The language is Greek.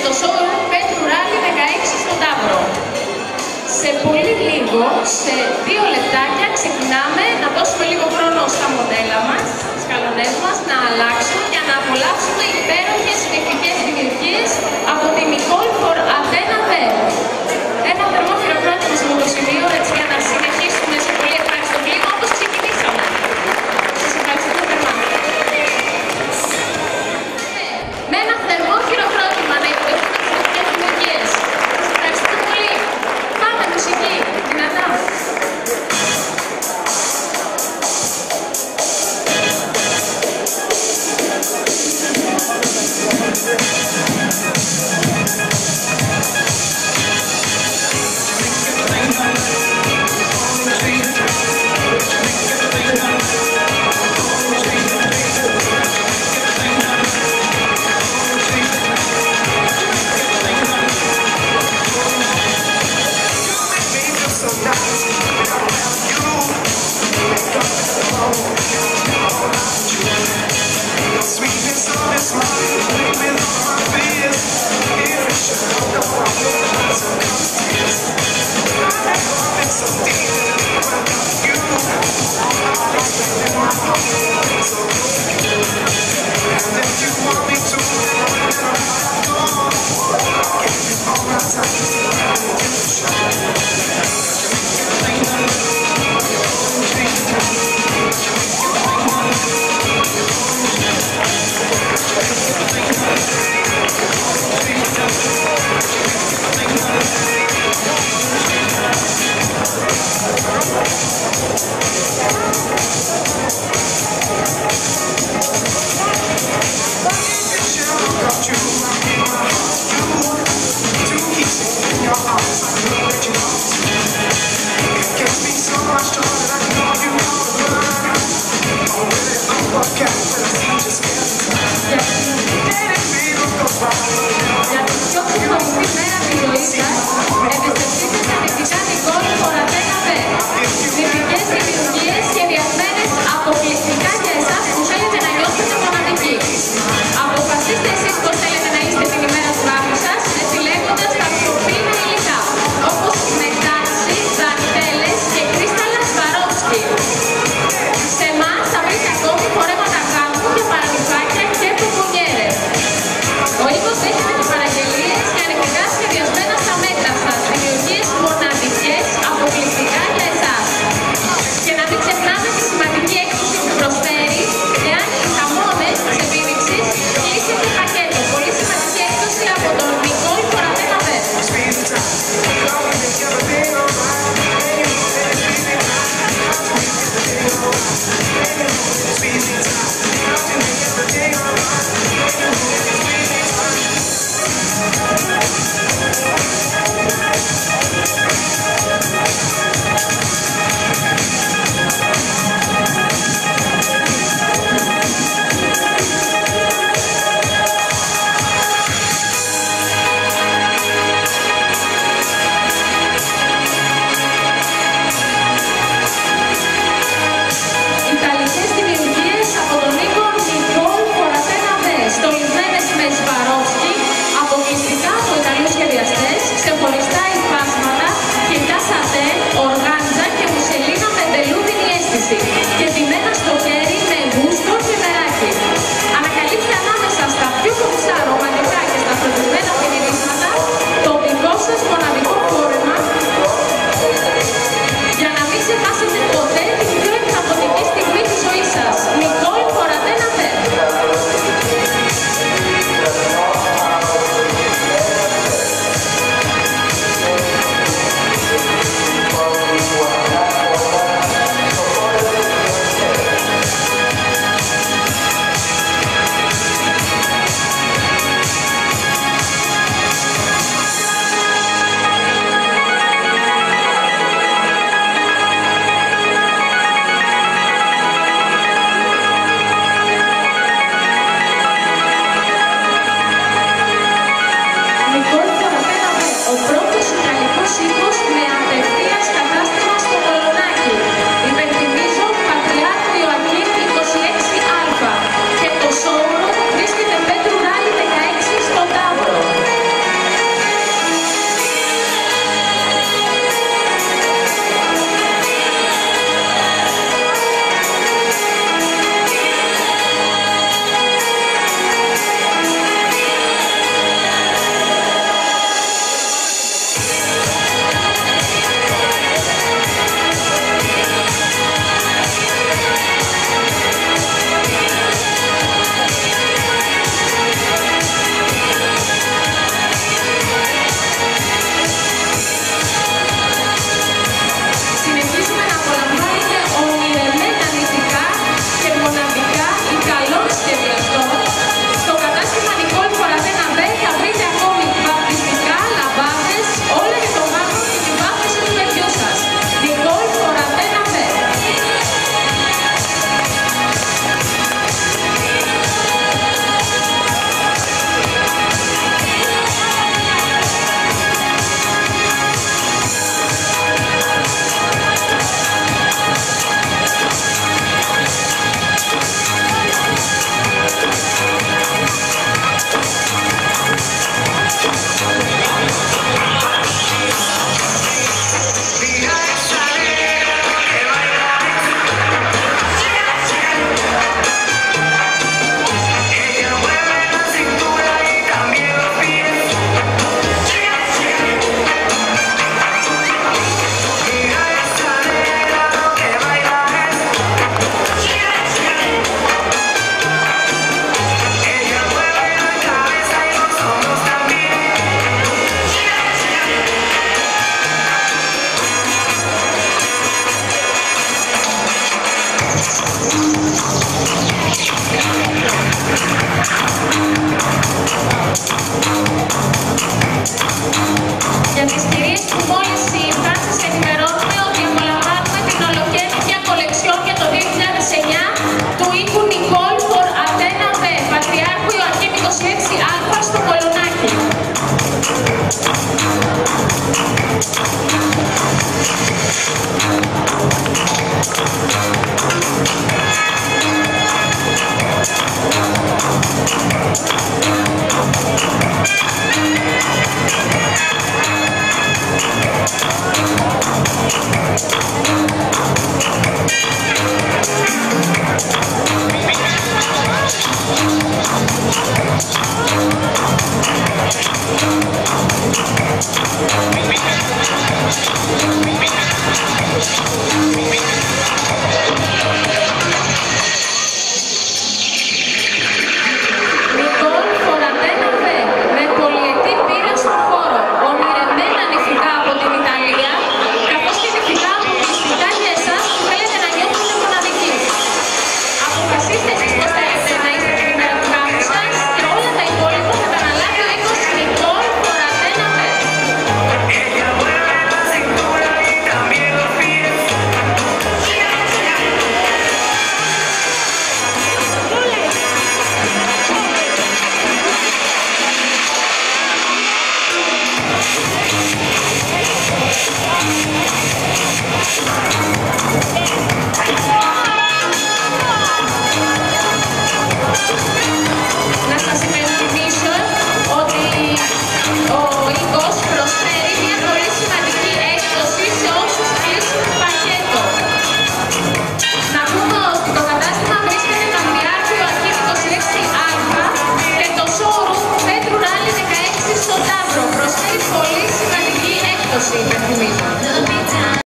το showroom Πέτρου Ράλι 16 στον Ταύρο. Σε πολύ λίγο, σε 2 λεπτάκια, ξεκινάμε να δώσουμε λίγο χρόνο στα μοντέλα μας, στις καλονές μας, να αλλάξουν για να απολαύσουμε υπέροχες τεχνικές δημιουργίες από τη Nicole for Athena Fair. Ένα θερμό χειροκρότημα σε αυτό το σημείο, έτσι για να συνεχίσουμε σε πολύ ευχάριστο κλίμα όπως ξεκινήσαμε. Σας ευχαριστούμε θερμά. Με ένα θερμό χειροκρότημα να υποδεχτούμε τις τεχνικές δημιουργίες. Σας ευχαριστούμε πολύ. Πάμε μουσική, δυνατά. Ο οίκος έχει Να σας υπενθυμίσω ότι ο οίκος προσφέρει μια πολύ σημαντική έκπτωση σε όσους κλείσουν πακέτο. Να πούμε ότι το κατάστημα βρίσκεται Παντριάρχιο Αρχής 26α και το showroom Πέτρου Ράλι 16 στον Ταύρο. Προσφέρει πολύ σημαντική έκπτωση, υπενθυμίζω.